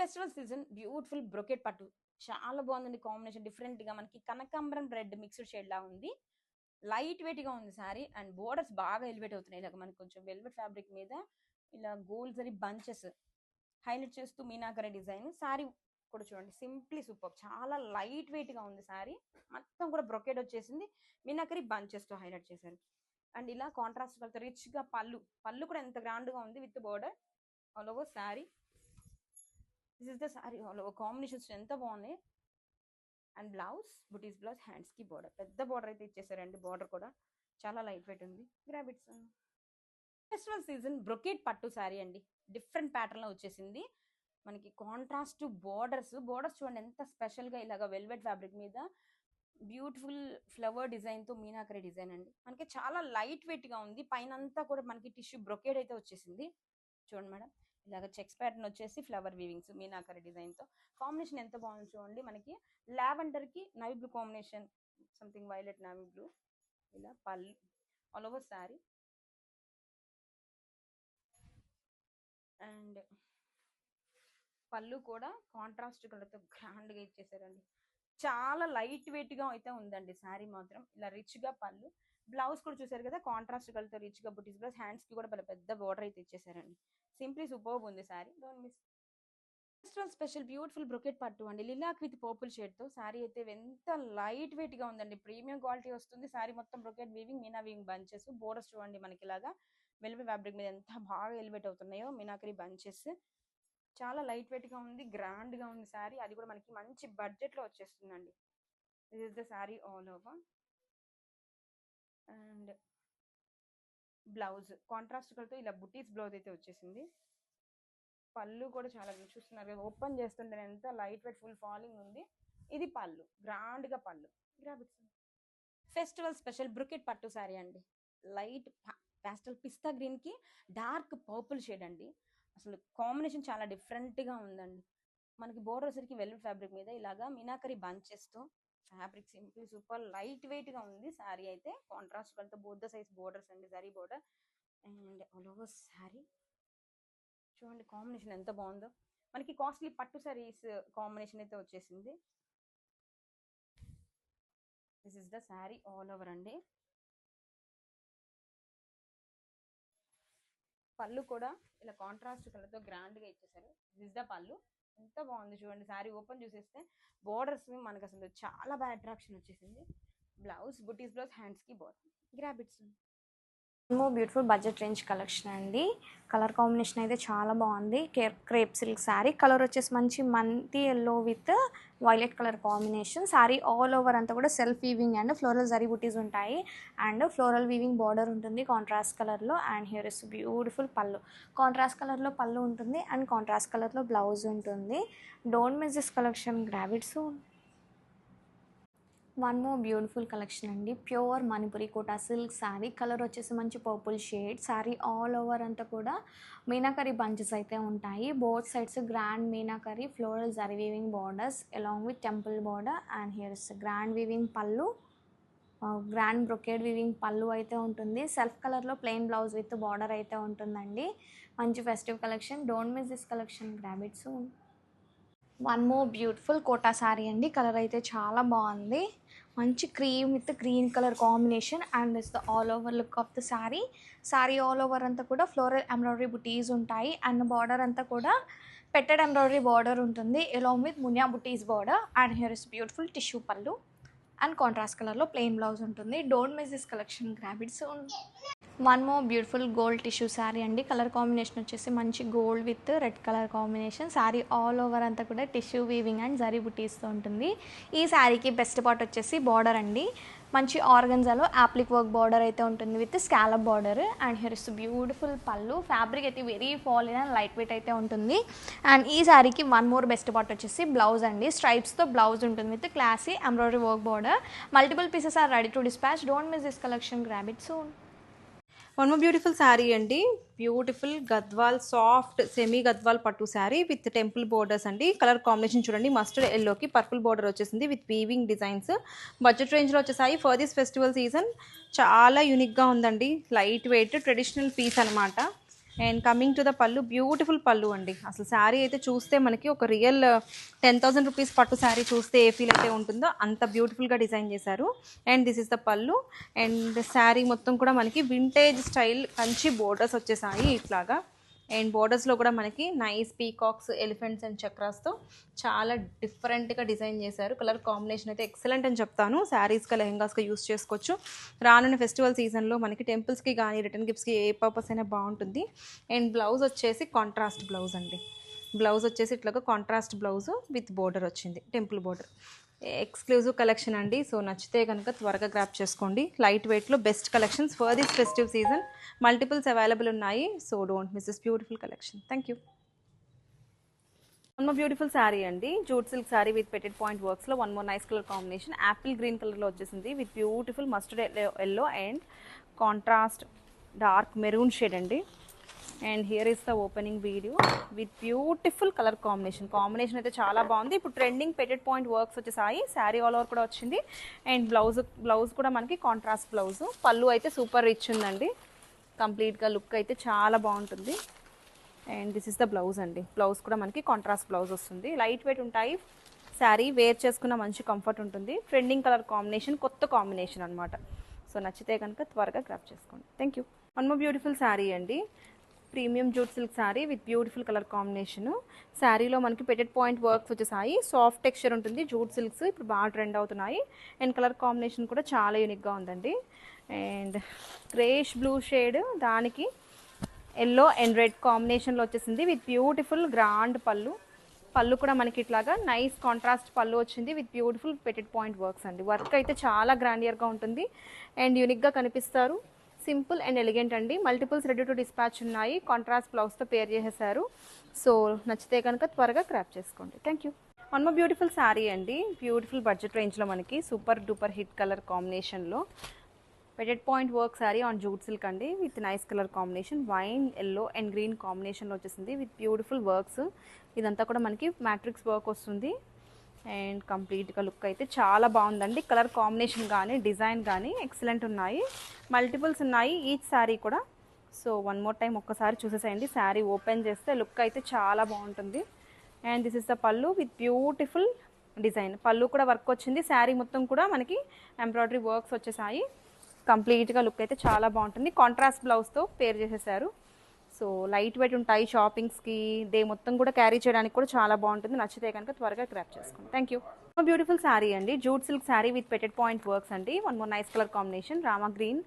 Festival season beautiful brocade పట్టు చాలా బాగుందండి. కాంబినేషన్ డిఫరెంట్ గా మనకి కనకాంబరం రెడ్ మిక్స్డ్ షేడ్ లా ఉంది. లైట్ వెయిట్ గా ఉంది సారీ అండ్ బోర్డర్స్ బాగా ఎలివేట్ అవుతున్నాయి. ఇలాగ మనకి కొంచెం వెల్వెట్ ఫ్యాబ్రిక్ మీద ఇలా గోల్డ్ జరీ బంచెస్ హైలైట్ చేస్తూ మీనాకరీ డిజైన్. సారీ కూడా చూడండి సింప్లీ సూపర్, చాలా లైట్ వెయిట్ గా ఉంది సారీ. మొత్తం కూడా బ్రొకెట్ వచ్చేసింది, మీనాకరీ బంచెస్ తో హైలైట్ చేశారు. అండ్ ఇలా కాంట్రాస్ట్ కలర్ రిచ్ గా పళ్ళు కూడా ఎంత గ్రాండ్ గా ఉంది with border all over sorry. This is the sorry all over combinations ఎంత బాగున్నాయి. అండ్ బ్లౌజ్ బుటీస్ బ్లౌజ్, హ్యాండ్స్ కి బోర్డర్, పెద్ద బోర్డర్ అయితే ఇచ్చేసారండి. బోర్డర్ కూడా చాలా లైట్ వెయిట్ ఉంది. గ్రాబిట్స్ ఫెస్టివల్ సీజన్ బ్రొకెట్ పట్టు సారీ అండి. డిఫరెంట్ ప్యాటర్న్ లో వచ్చేసింది మనకి. కాంట్రాస్ట్ బోర్డర్స్ చూడండి ఎంత స్పెషల్ గా ఇలాగా వెల్వెట్ ఫ్యాబ్రిక్ మీద బ్యూటిఫుల్ ఫ్లవర్ డిజైన్ తో మీనాకరీ డిజైన్ అండి. మనకి చాలా లైట్ వెయిట్ గా ఉంది. పైన అంతా కూడా మనకి టిష్యూ బ్రొకెట్ అయితే వచ్చేసింది. చూడండి మేడం, ఇలాగ చెక్స్ ప్యాటర్న్ వచ్చేసి ఫ్లవర్ వీవింగ్స్ మీనాకరీ డిజైన్ తో. కాంబినేషన్ ఎంత బాగుంది చూడండి. మనకి లావెండర్ కి navy blue combination, something violet navy blue. ఇలా పళ్ళు ఆల్ ఓవర్ సారీ అండ్ పళ్ళు కూడా కాంట్రాస్ట్ కలర్తో గ్రాండ్ గా ఇచ్చేసారండి. చాలా లైట్ వెయిట్ గా అయితే ఉందండి శారీ మాత్రం. ఇలా రిచ్ గా పళ్ళు, బ్లౌజ్ కూడా చూసారు కదా కాంట్రాస్ట్ కలర్తో రిచ్ గా బుటీస్ బ్లౌజ్, హ్యాండ్స్ కి కూడా పెద్ద బోర్డర్ అయితే ఇచ్చేసారండి. సింప్లీ సూపర్బ్ ఉంది sari, don't miss. Festival special beautiful brocade పట్టు అండి. లిలాక్ విత్ పర్పుల్ షేడ్ తో శారీ అయితే ఎంత లైట్ వెయిట్ గా ఉందండి. ప్రీమియం క్వాలిటీ వస్తుంది. శారీ మొత్తం brocade weaving, Meena weaving bunches. Borders చూడండి మనకి ఇలాగా వెల్వెట్ ఫ్యాబ్రిక్ మీద ఎంత బాగా ఎలివేట్ అవుతున్నాయో మీనాకరీ బంచెస్. చాలా లైట్ వెయిట్ గా ఉంది, గ్రాండ్ గా ఉంది శారీ. అది కూడా మనకి మంచి బడ్జెట్ లో వచ్చేస్తుందండి. This is the sari all over. And blouse contrast కలర్తో ఇలా బుటీస్ బ్లౌజ్ అయితే వచ్చేసింది. పళ్ళు కూడా చాలా చూస్తున్నారు కదా, ఓపెన్ చేస్తుంటే ఎంత లైట్ వెయిట్ ఫుల్ ఫాలింగ్ ఉంది. ఇది పళ్ళు, గ్రాండ్ గా పళ్ళు. ఫెస్టివల్ స్పెషల్ బ్రొకెట్ పట్టు శారీ అండి. లైట్ పాస్టల్ పిస్తా గ్రీన్ కి డార్క్ పర్పుల్ షేడ్ అండి. అసలు కాంబినేషన్ చాలా డిఫరెంట్ గా ఉందండి. మనకి బోర్డర్ వచ్చరికి వెల్వెట్ ఫ్యాబ్రిక్ మీద ఇలాగా మీనాకరీ బంచెస్ తో fabric simple super light weight గా ఉంది. శారీ అయితే కాంట్రాస్ట్ కలర్తో బోత్ ద సైజ్ బోర్డర్స్ అండి, zari border and all over sari. చూడండి కాంబినేషన్ ఎంత బాగుందో. మనకి కాస్ట్లీ పట్టు సారీస్ కాంబినేషన్ అయితే వచ్చేసింది. This is the sari all over అండి. పళ్ళు కూడా ఇలా కాంట్రాస్ట్ కలర్తో గ్రాండ్ గా ఇచ్చేసారు. దిస్ ఇస్ ద పళ్ళు, ఎంత బాగుంది చూడండి. శారీ ఓపెన్ చూసేస్తే బోర్డర్స్ మనకు అసలు చాలా బాగా అట్రాక్షన్ వచ్చేసింది. బ్లౌజ్ బుటీస్ బ్లౌజ్, హ్యాండ్స్ కి బోర్డర్. గ్రాబిట్స్ బ్యూటిఫుల్ బడ్జెట్ రేంజ్ కలెక్షన్ అండి. కలర్ కాంబినేషన్ అయితే చాలా బాగుంది. Crepe silk sari. కలర్ వచ్చేసి మంచి మంతి yellow with violet colour combination. Sari all over అంతా కూడా self weaving and floral zari బుటీస్ ఉంటాయి అండ్ ఫ్లోరల్ వీవింగ్ బార్డర్ ఉంటుంది కాంట్రాస్ట్ కలర్లో. And here is beautiful pallu. Contrast కలర్లో పళ్ళు ఉంటుంది అండ్ కాంట్రాస్ట్ కలర్లో బ్లౌజ్ ఉంటుంది. Don't miss this collection, grab it soon. One more beautiful collection అండి. Pure Manipuri Kota silk sari. Colour వచ్చేసి మంచి purple shade. Sari all over అంతా కూడా మీనాకరీ బంచెస్ అయితే ఉంటాయి. Both sides grand meenakari floral zari weaving borders along with temple border. And here is grand weaving పళ్ళు, grand brocade weaving పళ్ళు అయితే ఉంటుంది. సెల్ఫ్ కలర్లో ప్లెయిన్ బ్లౌజ్ విత్ బార్డర్ అయితే ఉంటుందండి. మంచి festive collection, don't miss this collection, grab it soon. One more beautiful Kota sari అండి. Colour అయితే చాలా బాగుంది. మంచి cream with green colour combination and is the all over look of the sari. Sari all over అంతా కూడా ఫ్లోరల్ ఎంబ్రాయిడరీ బుటీస్ ఉంటాయి అండ్ బార్డర్ అంతా కూడా పెట్టెడ్ ఎంబ్రాయిడరీ బార్డర్ ఉంటుంది along with muniya buttis border. And here is beautiful tissue పళ్ళు అండ్ కాంట్రాస్ట్ కలర్లో plain blouse ఉంటుంది. Don't miss this collection, grab it soon. One more beautiful gold tissue sari అండి. Colour combination వచ్చేసి మంచి gold with red colour combination. Sari all over అంతా కూడా tissue weaving and zari బుటీస్తో ఉంటుంది. ఈ శారీకి బెస్ట్ పార్ట్ వచ్చేసి బార్డర్ అండి. మంచి ఆర్గన్జాలో యాప్లిక్ వర్క్ బార్డర్ అయితే ఉంటుంది with scallop border. And here is beautiful pallu. Fabric అయితే very falling and light weight అయితే ఉంటుంది. అండ్ ఈ శారీకి వన్ మోర్ బెస్ట్ పార్ట్ వచ్చేసి బ్లౌజ్ అండి. స్ట్రైప్స్తో బ్లౌజ్ ఉంటుంది with classy embroidery work border. Multiple pieces are ready to dispatch. Don't miss this collection, grab it soon. One more beautiful sari అండి. Beautiful Gadwal soft semi Gadwal pattu sari with temple borders అండి. Colour combination చూడండి, mustard ఎల్లోకి purple border వచ్చేసింది with weaving designs. Budget రేంజ్లో వచ్చేసాయి for this festival season. చాలా యూనిక్గా ఉందండి. లైట్ వెయిట్ ట్రెడిషనల్ పీస్ అనమాట. అండ్ కమింగ్ టు ద పళ్ళు, బ్యూటిఫుల్ పళ్ళు అండి. అసలు శారీ అయితే చూస్తే మనకి ఒక రియల్ 10,000 రూపీస్ పట్టు శారీ చూస్తే ఏ ఫీల్ అయితే ఉంటుందో అంత బ్యూటిఫుల్గా డిజైన్ చేశారు. అండ్ దిస్ ఇస్ ద పళ్ళు. అండ్ శారీ మొత్తం కూడా మనకి వింటేజ్ స్టైల్ కంచి బోర్డర్స్ వచ్చేసాయి ఇట్లాగా. అండ్ బోర్డర్స్లో కూడా మనకి నైస్ పీకాక్స్, ఎలిఫెంట్స్ అండ్ చక్రాస్తో చాలా డిఫరెంట్గా డిజైన్ చేశారు. కలర్ కాంబినేషన్ అయితే ఎక్సలెంట్ అని చెప్తాను. శారీస్గా, లెహెంగాస్గా యూస్ చేసుకోవచ్చు. రానున్న ఫెస్టివల్ సీజన్లో మనకి టెంపుల్స్కి కానీ రిటర్న్ గిఫ్ట్స్కి ఏ పర్పస్ అయినా బాగుంటుంది. అండ్ బ్లౌజ్ వచ్చేసి కాంట్రాస్ట్ బ్లౌజ్ అండి. బ్లౌజ్ వచ్చేసి ఇట్లాగా కాంట్రాస్ట్ బ్లౌజ్ విత్ బోర్డర్ వచ్చింది, టెంపుల్ బోర్డర్. ఎక్స్క్లూజివ్ కలెక్షన్ అండి. సో నచ్చితే కనుక త్వరగా గ్రాప్ చేసుకోండి. లైట్ వెయిట్లో best collections for this festive season. Multiples available ఉన్నాయి. So don't miss this beautiful collection. Thank you. One more beautiful sari అండి. Jute silk sari with painted point వర్క్స్లో one more nice colour combination. Apple green కలర్లో వచ్చేసింది with beautiful mustard yellow and contrast dark maroon shade అండి. And here is the opening video with beautiful colour combination అయితే చాలా బాగుంది. ఇప్పుడు trending పెటెడ్ point works వచ్చేసాయి. Sari all over కూడా వచ్చింది. అండ్ బ్లౌజ్ కూడా మనకి కాంట్రాస్ట్ బ్లౌజ్. పళ్ళు అయితే సూపర్ రిచ్ ఉందండి. కంప్లీట్గా లుక్ అయితే చాలా బాగుంటుంది. And this is the blouse అండి. బ్లౌజ్ కూడా మనకి కాంట్రాస్ట్ బ్లౌజ్ వస్తుంది. లైట్ వెయిట్ ఉంటాయి. శారీ వేర్ చేసుకున్న మంచి కంఫర్ట్ ఉంటుంది. ట్రెండింగ్ కలర్ కాంబినేషన్, కొత్త కాంబినేషన్ అనమాట. సో నచ్చితే కనుక త్వరగా గ్రాప్ చేసుకోండి. Thank you. One more beautiful sari అండి. Premium jute silk sari with beautiful colour combination. శారీలో మనకి పెటెడ్ పాయింట్ వర్క్స్ వచ్చేసాయి. సాఫ్ట్ టెక్స్చర్ ఉంటుంది. జూట్ సిల్క్స్ ఇప్పుడు బాగా ట్రెండ్ అవుతున్నాయి. అండ్ కలర్ కాంబినేషన్ కూడా చాలా యూనిక్గా ఉందండి. అండ్ గ్రేష్ బ్లూ షేడ్, దానికి ఎల్లో అండ్ రెడ్ కాంబినేషన్లో వచ్చేసింది విత్ బ్యూటిఫుల్ గ్రాండ్ పళ్ళు. పళ్ళు కూడా మనకి ఇట్లాగా నైస్ కాంట్రాస్ట్ పళ్ళు వచ్చింది with beautiful painted point works అండి. వర్క్ అయితే చాలా గ్రాండియర్గా ఉంటుంది అండ్ యూనిక్గా కనిపిస్తారు. సింపుల్ అండ్ ఎలిగెంట్ అండి. మల్టిపుల్స్ రెడీ టు డిస్పాచ్ ఉన్నాయి. కాంట్రాస్ట్ బ్లౌజ్తో పేర్ చేసేసారు. సో నచ్చితే కనుక త్వరగా క్రాప్ చేసుకోండి. Thank you. One more beautiful sari అండి. బ్యూటిఫుల్ బడ్జెట్ రేంజ్లో మనకి సూపర్ డూపర్ హిట్ కలర్ కాంబినేషన్లో painted point work sari on jute silk అండి with nice colour combination. Wine, yellow and green కాంబినేషన్లో వచ్చేసింది విత్ బ్యూటిఫుల్ వర్క్స్. ఇదంతా కూడా మనకి మ్యాట్రిక్స్ వర్క్ వస్తుంది. అండ్ కంప్లీట్గా లుక్ అయితే చాలా బాగుందండి. కలర్ కాంబినేషన్ కానీ డిజైన్ కానీ ఎక్సలెంట్ ఉన్నాయి. మల్టిపుల్స్ ఉన్నాయి ఈచ్ శారీ కూడా. సో వన్ మోర్ టైం ఒక్కసారి చూసేసేయండి. శారీ ఓపెన్ చేస్తే లుక్ అయితే చాలా బాగుంటుంది. అండ్ దిస్ ఇస్ ద పళ్ళు విత్ బ్యూటిఫుల్ డిజైన్. పళ్ళు కూడా వర్క్ వచ్చింది. శారీ మొత్తం కూడా మనకి ఎంబ్రాయిడరీ వర్క్స్ వచ్చేసాయి. కంప్లీట్గా లుక్ అయితే చాలా బాగుంటుంది. కాంట్రాస్ట్ బ్లౌజ్తో పేర్ చేసేసారు. సో లైట్ వెయిట్ ఉంటాయి. షాపింగ్స్కి డే మొత్తం కూడా క్యారీ చేయడానికి కూడా చాలా బాగుంటుంది. నచ్చితే కనుక త్వరగా గ్రాప్ చేసుకోండి. Thank you. బ్యూటిఫుల్ శారీ అండి. Jute silk sari with painted point works అండి. One more nice colour combination. Rama green,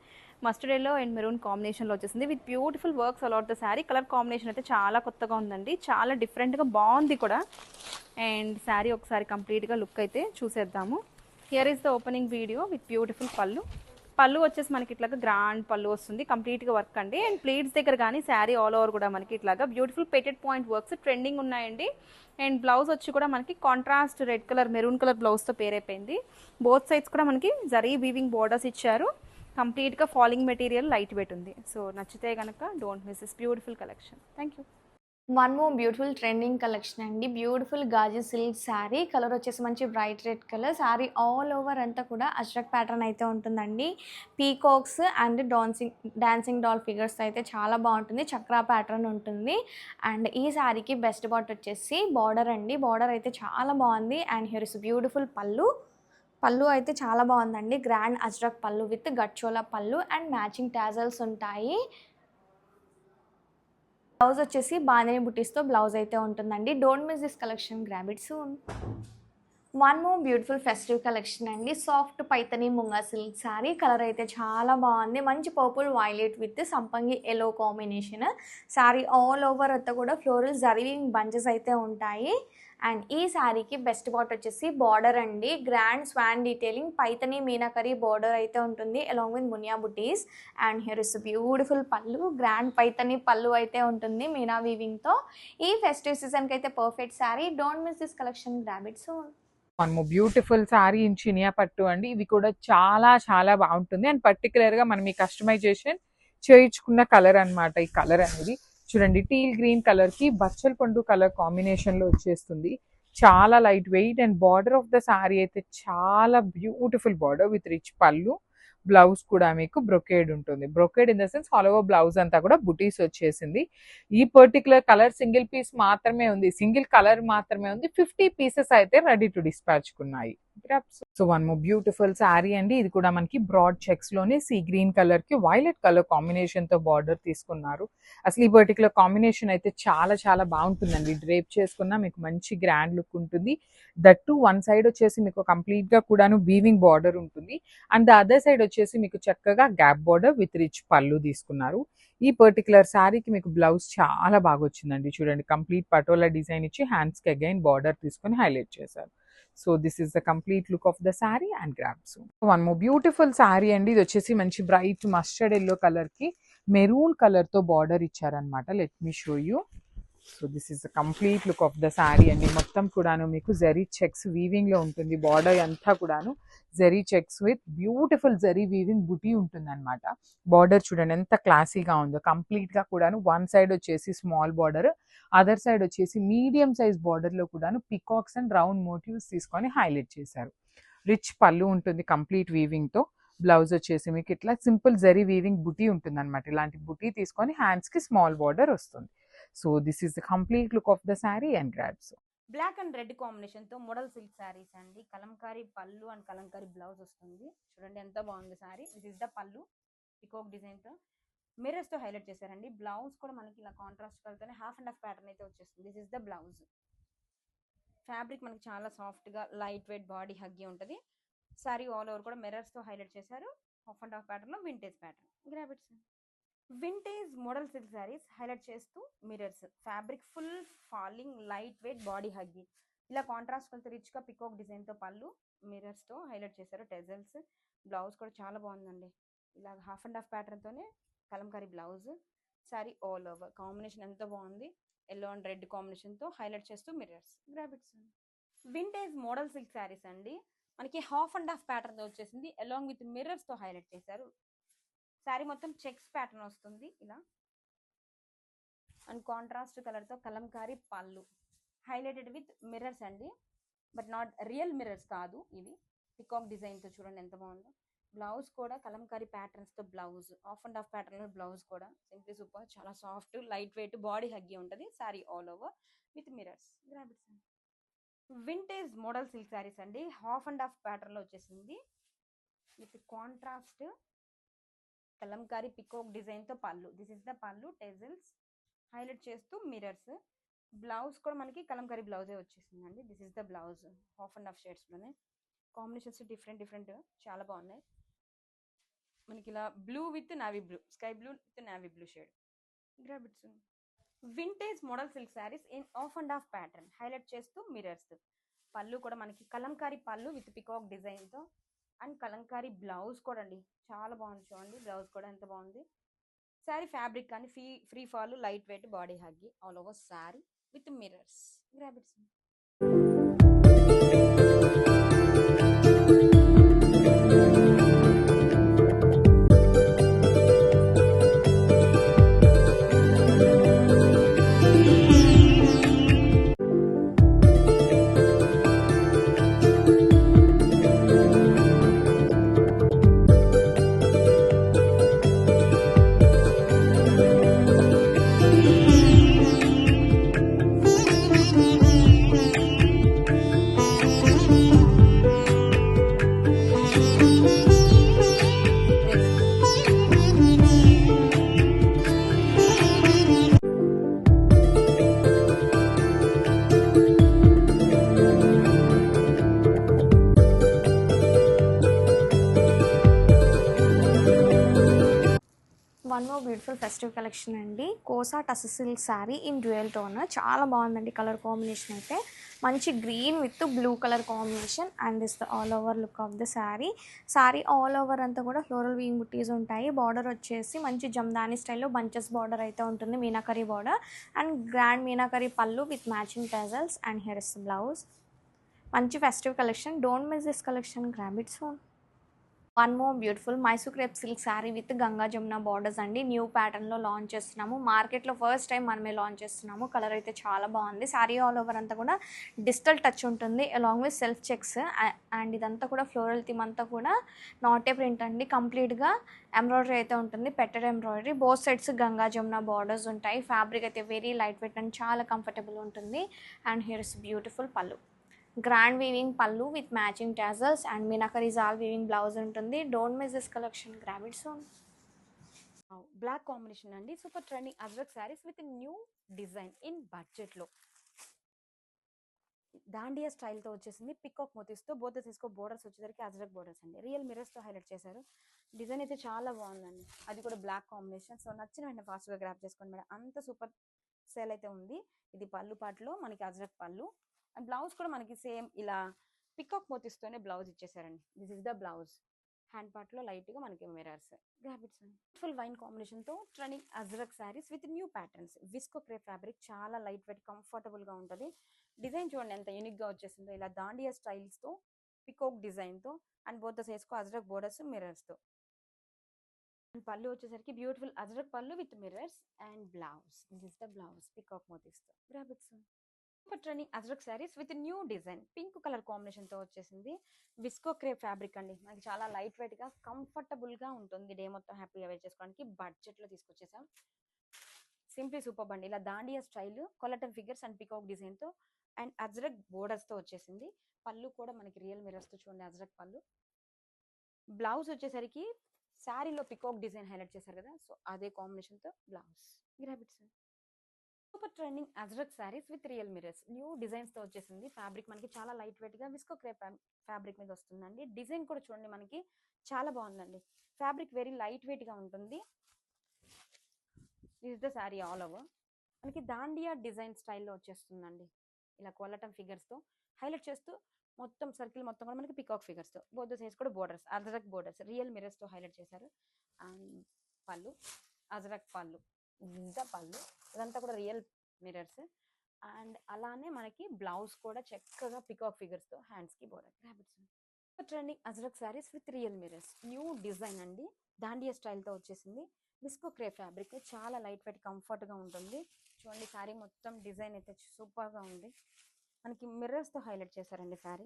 mustard yellow and maroon కాంబినేషన్లో వచ్చేసింది with beautiful works all out the sari. Colour combination అయితే చాలా కొత్తగా ఉందండి. చాలా డిఫరెంట్గా బాగుంది కూడా. అండ్ శారీ ఒకసారి కంప్లీట్గా లుక్ అయితే చూసేద్దాము. Here is the opening video with beautiful పళ్ళు. పళ్ళు వచ్చేసి మనకి ఇట్లాగా గ్రాండ్ పళ్ళు వస్తుంది. కంప్లీట్గా వర్క్ అండి. అండ్ ప్లీట్స్ దగ్గర కానీ శారీ ఆల్ ఓవర్ కూడా మనకి ఇట్లాగా beautiful painted point works trending ఉన్నాయండి. అండ్ బ్లౌజ్ వచ్చి కూడా మనకి contrast red colour, maroon colour బ్లౌజ్తో పేరైపోయింది. బోత్ సైడ్స్ కూడా మనకి జరీ వీవింగ్ బోర్డర్స్ ఇచ్చారు. కంప్లీట్గా ఫాలింగ్ మెటీరియల్, లైట్ వెయిట్ ఉంది. సో నచ్చితే కనుక don't miss this beautiful collection. Thank you. One more beautiful trending collection అండి. Beautiful gaji silk sari. Colour వచ్చేసి మంచి bright red colour. Sari all over అంతా కూడా అజ్రక్ ప్యాటర్న్ అయితే ఉంటుందండి. Peacocks and dancing doll figures అయితే చాలా బాగుంటుంది. చక్రా ప్యాటర్న్ ఉంటుంది. అండ్ ఈ శారీకి బెస్ట్ పార్ట్ వచ్చేసి బార్డర్ అండి. బార్డర్ అయితే చాలా బాగుంది. అండ్ హియర్ ఇస్ బ్యూటిఫుల్ పళ్ళు అయితే చాలా బాగుందండి. Grand ajrak pallu with gharchola pallu and matching tassels ఉంటాయి. బ్లౌజ్ వచ్చేసి బాందిని బుటీస్తో బ్లౌజ్ అయితే ఉంటుందండి. Don't miss this collection, grab it soon. One more beautiful festive collection అండి. Soft Paithani munga silk sari. Colour అయితే చాలా బాగుంది. మంచి purple violet with sampangi yellow combination. Sari all over అంతా కూడా ఫ్లోరల్ జరీవింగ్ బంచెస్ అయితే ఉంటాయి. అండ్ ఈ శారీకి బెస్ట్ పార్ట్ వచ్చేసి బార్డర్ అండి. Grand swan detailing Paithani meenakari border అయితే ఉంటుంది along with muniya butis. And here is beautiful pallu. Grand Paithani pallu అయితే ఉంటుంది మీనా వీవింగ్తో. ఈ ఫెస్టివ్ సీజన్కి అయితే perfect sari. Don't miss this collection, grab it soon. మనము బ్యూటిఫుల్ శారీ ఇన్ చినియా పట్టు అండి. ఇవి కూడా చాలా చాలా బాగుంటుంది. అండ్ పర్టికులర్ గా మనం ఈ కస్టమైజేషన్ చేయించుకున్న కలర్ అన్నమాట. ఈ కలర్ అనేది చూడండి, టీల్ గ్రీన్ కలర్ కి బచ్చల పండు కలర్ కాంబినేషన్ లో వచ్చేస్తుంది. చాలా light weight. And border of the sari అయితే చాలా బ్యూటిఫుల్ బార్డర్ విత్ రిచ్ పళ్ళు. బ్లౌజ్ కూడా మీకు బ్రొకేడ్ ఉంటుంది. Brocade in the sense all over blouse అంతా కూడా బుటీస్ వచ్చేసింది. ఈ పర్టికులర్ కలర్ సింగిల్ పీస్ మాత్రమే ఉంది, సింగిల్ కలర్ మాత్రమే ఉంది. 50 పీసెస్ అయితే రెడీ టు డిస్పాచ్ కున్నాయి. So one more beautiful sari అండి. ఇది కూడా మనకి బ్రాడ్ చెక్స్ లోనే సీ గ్రీన్ కలర్ కి వైలెట్ కలర్ కాంబినేషన్ తో బార్డర్ తీసుకున్నారు. అసలు ఈ పర్టికులర్ కాంబినేషన్ అయితే చాలా చాలా బాగుంటుందండి. డ్రేప్ చేసుకున్నా మీకు మంచి గ్రాండ్ లుక్ ఉంటుంది. దట్టు వన్ సైడ్ వచ్చేసి మీకు కంప్లీట్ గా కూడాను వీవింగ్ బార్డర్ ఉంటుంది. అండ్ ద అదర్ సైడ్ వచ్చేసి మీకు చక్కగా గ్యాప్ బార్డర్ విత్ రిచ్ పళ్ళు తీసుకున్నారు. ఈ పర్టికులర్ శారీకి మీకు బ్లౌజ్ చాలా బాగా వచ్చిందండి. చూడండి, కంప్లీట్ పటోలా డిజైన్ ఇచ్చి హ్యాండ్స్ కి అగైన్ బార్డర్ తీసుకొని హైలైట్ చేశారు. So this is the complete look of the sari and grabs. One more beautiful sari అండి. ఇది వచ్చేసి మంచి బ్రైట్ మస్టర్డ్ ఎల్లో కలర్ కి మెరూన్ కలర్ తో బార్డర్ ఇచ్చారనమాట. Let me show you. So this is the complete look of the sari అండి. మొత్తం కూడాను మీకు జరీ చెక్స్ వీవింగ్ లో ఉంటుంది. బార్డర్ అంతా కూడాను zari checks with beautiful zari weaving బుటీ ఉంటుంది అనమాట. బార్డర్ చూడండి ఎంత క్లాసీగా ఉందో. కంప్లీట్ గా కూడాను వన్ సైడ్ వచ్చేసి స్మాల్ బార్డర్, అదర్ సైడ్ వచ్చేసి మీడియం సైజ్ బార్డర్ లో కూడాను పికాక్స్ అండ్ రౌండ్ మోటివ్స్ తీసుకొని హైలైట్ చేశారు. రిచ్ పళ్ళు ఉంటుంది కంప్లీట్ వీవింగ్ తో. బ్లౌజ్ వచ్చేసి మీకు ఇట్లా సింపుల్ జరీ వీవింగ్ బుటీ ఉంటుంది అనమాట. ఇలాంటి బుటీ తీసుకొని హ్యాండ్స్ కి స్మాల్ బార్డర్ వస్తుంది. So this is the complete look of the sari and grabs. Black and red combination తో మోడల్ సిల్క్ శారీస్ అండి. కలంకారీ పళ్ళు అండ్ కలంకారీ బ్లౌజ్ వస్తుంది. చూడండి ఎంత బాగుంది sari. This is the pallu peacock design తో మిర్రర్స్ తో హైలైట్ చేశారండి. బ్లౌజ్ కూడా మనకి ఇలా contrast colour half and half pattern అయితే వచ్చేస్తుంది. This is the blouse. Fabric మనకి చాలా సాఫ్ట్ గా లైట్ వెయిట్ బాడీ హగ్గి ఉంటుంది. శారీ ఆల్ ఓవర్ కూడా మిర్రర్స్ తో హైలైట్ చేశారు. హాఫ్ అండ్ హాఫ్ ప్యాటర్న్ లో vintage pattern. Grabits vintage model silk saris highlight చేస్తూ mirrors. Fabric full falling light weight body huggy. ఇలా కాంట్రాస్ట్ కలిసి రిచ్ గా పికాక్ డిజైన్ తో పళ్ళు మిర్రర్స్ తో హైలైట్ చేశారు. టెజల్స్. బ్లౌజ్ కూడా చాలా బాగుందండి. ఇలా హాఫ్ అండ్ హాఫ్ ప్యాటర్న్ తోనే Kalamkari blouse. Sari all over combination ఎంత బాగుంది. ఎల్లో అండ్ రెడ్ కాంబినేషన్ తో హైలైట్ చేస్తూ mirrors. Grabits vintage model silk saris అండి. మనకి హాఫ్ అండ్ హాఫ్ ప్యాటర్న్ తో వచ్చేసింది. అలాంగ్ విత్ మిర్రర్స్ తో హైలైట్ చేశారు. శారీ మొత్తం చెక్స్ ప్యాటర్న్ వస్తుంది ఇలా. అండ్ కాంట్రాస్ట్ కలర్ తో కలంకారీ పళ్ళు హైలైటెడ్ విత్ మిర్రర్స్ అండి. బట్ నాట్ రియల్ మిర్రర్స్ కాదు ఇవి. పికాక్ డిజైన్ తో చూడండి ఎంత బాగుందో. బ్లౌజ్ కూడా కలంకారీ ప్యాటర్న్స్ తో blouse. Half and half pattern లో బ్లౌజ్ కూడా సింప్లీ సూపర్. చాలా soft light weight body huggy ఉంటుంది. Sari all over with mirrors. Grabits vintage model silk saris అండి. హాఫ్ అండ్ హాఫ్ ప్యాటర్న్ లో వచ్చేసింది with contrast Kalamkari peacock design తో pallu. This is the pallu. Tassels highlight చేస్తూ mirrors. Blouse కూడా మనకి కలంకారీ బ్లౌజే వచ్చేసిందండి. This is the blouse. Half and half shades లోనే కాంబినేషన్స్ డిఫరెంట్ చాలా బాగున్నాయి. మనకి ఇలా blue with navy blue, sky blue with navy blue shade. Grabits vintage model silk saris in half and half pattern highlight చేస్తూ మిర్రర్స్. పళ్ళు కూడా మనకి Kalamkari pallu with peacock design తో and Kalamkari blouse కూడా అండి చాలా బాగుంది. చూడండి బ్లౌజ్ కూడా ఎంత బాగుంది. శారీ ఫ్యాబ్రిక్ కానీ free fall light weight body huggy all over sari with mirrors. Grabits one more beautiful festive collection అండి. కోసా టస్ silk sari in dual tone. చాలా బాగుందండి కలర్ కాంబినేషన్ అయితే. మంచి green with blue colour combination and this the all over look of the sari. Sari all over అంతా కూడా floral weaving బుట్టీస్ ఉంటాయి. Border వచ్చేసి మంచి జమ్దాని స్టైల్లో బంచెస్ బార్డర్ అయితే ఉంటుంది. Meenakari border and grand meenakari pallu with matching tassels and here is blouse. మంచి festive collection. Don't miss this collection. Grab it soon. One more beautiful Mysore crepe silk sari with Ganga Jamuna borders అండి. New ప్యాటర్న్లో launch చేస్తున్నాము. మార్కెట్లో ఫస్ట్ టైం మనమే launch చేస్తున్నాము. Colour అయితే చాలా బాగుంది. శారీ ఆల్ ఓవర్ అంతా కూడా డిజిటల్ టచ్ ఉంటుంది along with self checks. And ఇదంతా కూడా ఫ్లోరల్ థీమ్ అంతా కూడా నాటే ప్రింట్ అండి. కంప్లీట్గా ఎంబ్రాయిడరీ అయితే ఉంటుంది, పెట్టెడ్ embroidery. Both sides Ganga Jamuna borders ఉంటాయి. ఫ్యాబ్రిక్ అయితే వెరీ లైట్ వెయిట్ అండ్ చాలా కంఫర్టబుల్ ఉంటుంది. And here is beautiful pallu, grand weaving pallu with matching tassels and meenakari jaal weaving blouse ఉంటుంది. Don't miss this collection, grab it soon. Black combination అండి, super trending ajrak saris with new design in budget లో. దాండియా స్టైల్తో వచ్చేసింది, peacock మోతీస్తో. Both తీసుకో borders వచ్చేసరికి ajrakh borders అండి, real మిరర్స్తో highlight చేశారు. డిజైన్ అయితే చాలా బాగుందండి, అది కూడా బ్లాక్ కాంబినేషన్. సో నచ్చిన వెంటనే ఫాస్ట్గా గ్రాప్ చేసుకోండి మేడం, అంత సూపర్ సేల్ అయితే ఉంది. ఇది పళ్ళు పాటలో మనకి అజ్రక్ పళ్ళు, అండ్ బ్లౌజ్ కూడా మనకి సేమ్ ఇలా పికాక్ మోతీస్తోనే బ్లౌజ్ ఇచ్చేసారండి. This is the blouse. Hand part లో లైట్ గా మనకి mirrors, Grabits full wine combination తో trending ajrak saris with new patterns. Viscose crepe fabric, చాలా లైట్ వెయిట్ కంఫర్టబుల్ గా ఉంటుంది. డిజైన్ చూడండి ఎంత యూనిక్ గా వచ్చేసిందో, ఇలా దాండియా స్టైల్స్ తో పికాక్ డిజైన్ తో, అండ్ బోత్ వేసుకో అజ్రక్ బోర్డర్స్ మిరర్స్ తో. అండ్ పళ్ళు వచ్చేసరికి beautiful ajrakh pallu with mirrors and blouse. This is the blouse, peacock మోతీస్ తో. Grabits super trending ajrak saris with new design, pink colour combination తో వచ్చేసింది. విస్కో క్రేప్ ఫ్యాబ్రిక్ అండి, మనకి చాలా లైట్ వెయిట్ గా కంఫర్టబుల్ గా ఉంటుంది. డే మొత్తం హ్యాపీగా వేర్ చేసుకోవడానికి బడ్జెట్ లో తీసుకొచ్చేసాం. సింప్లీ సూపర్ అండి, ఇలా దాండియా స్టైల్ కొలటన్ ఫిగర్స్ అండ్ పికాక్ డిజైన్ తో అండ్ అజ్రక్ బోర్డర్స్ తో వచ్చేసింది. పళ్ళు కూడా మనకి రియల్ మిరర్స్ తో చూడండి అజ్రక్ పళ్ళు. బ్లౌజ్ వచ్చేసరికి శారీలో పికాక్ డిజైన్ హైలైట్ చేశారు కదా, సో అదే కాంబినేషన్ తో blouse. Grabits super trending ajrak saris with real mirrors, new designs తో వచ్చేసింది. ఫ్యాబ్రిక్ మనకి చాలా లైట్ వెయిట్ గా విస్కో క్రేప్ ఫ్యాబ్రిక్ మీద వస్తుందండి. డిజైన్ కూడా చూడండి మనకి చాలా బాగుందండి. ఫ్యాబ్రిక్ వెరీ లైట్ వెయిట్ గా ఉంటుంది. This the sari all over మనకి దాండియా డిజైన్ స్టైల్లో వచ్చేస్తుందండి. ఇలా కోలటం ఫిగర్స్ తో హైలైట్ చేస్తూ మొత్తం సర్కిల్ మొత్తం కూడా మనకి పికాక్ ఫిగర్స్ తో, బోత్ సైజ్ కూడా borders Ajrak borders real mirrors తో హైలైట్ చేశారు. అండ్ పళ్ళు అజ్రక్ పళ్ళు, దిస్ ద పళ్ళు, ఇదంతా కూడా రియల్ మిరర్స్. అండ్ అలానే మనకి బ్లౌజ్ కూడా చక్కగా పికాక్ ఫిగర్స్ తో, హ్యాండ్స్ కి border. Habits trending ajrak saris with real mirrors, new design అండి. దాండియా స్టైల్ తో వచ్చేసింది. విస్కో క్రేప్ ఫ్యాబ్రిక్, చాలా లైట్ వెయిట్ కంఫర్ట్ గా ఉంటుంది. చూడండి శారీ మొత్తం డిజైన్ అయితే సూపర్ గా ఉంది. మనకి మిర్రర్స్ తో హైలైట్ చేశారండి sari,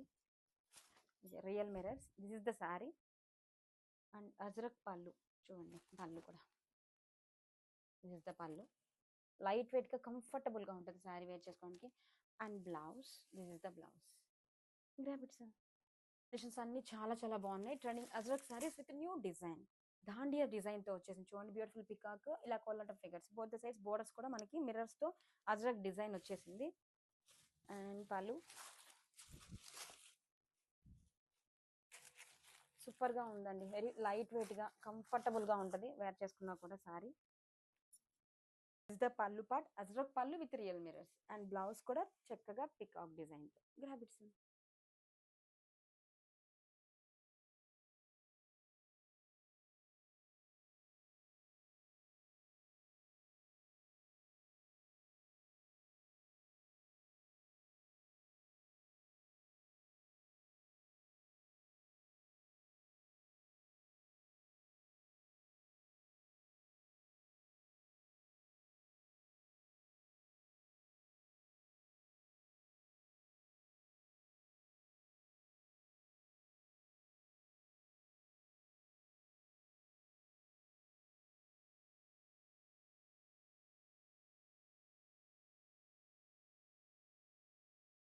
real mirrors. This is the sari and ajrakh pallu చూడండి, పళ్ళు కూడా this is the pallu. Light weight గా కంఫర్టబుల్ గా ఉంటుంది శారీ వేర్ చేసుకోవడానికి. And blouse, this is the blouse. Grabits అన్ని చాలా చాలా బాగున్నాయి. Trending ajrak saris with new design, Dandiya design తో వచ్చేసింది. చూడండి బ్యూటిఫుల్ పికాక్, ఇలా కోలట ఫిగర్స్, బోత్ సైజ్ బోర్డర్స్ కూడా మనకి మిర్రర్స్ తో అజ్రక్ డిజైన్ వచ్చేసింది. అండ్ పళ్ళు సూపర్ గా ఉందండి, వెరీ లైట్ వెయిట్ గా కంఫర్టబుల్ గా ఉంటుంది వేర్ చేసుకున్నా కూడా శారీ. ద పళ్ళు part ajrak pallu with real mirrors and blouse కూడా చక్కగా పికాక్ డిజైన్. గ్రాబిట్స్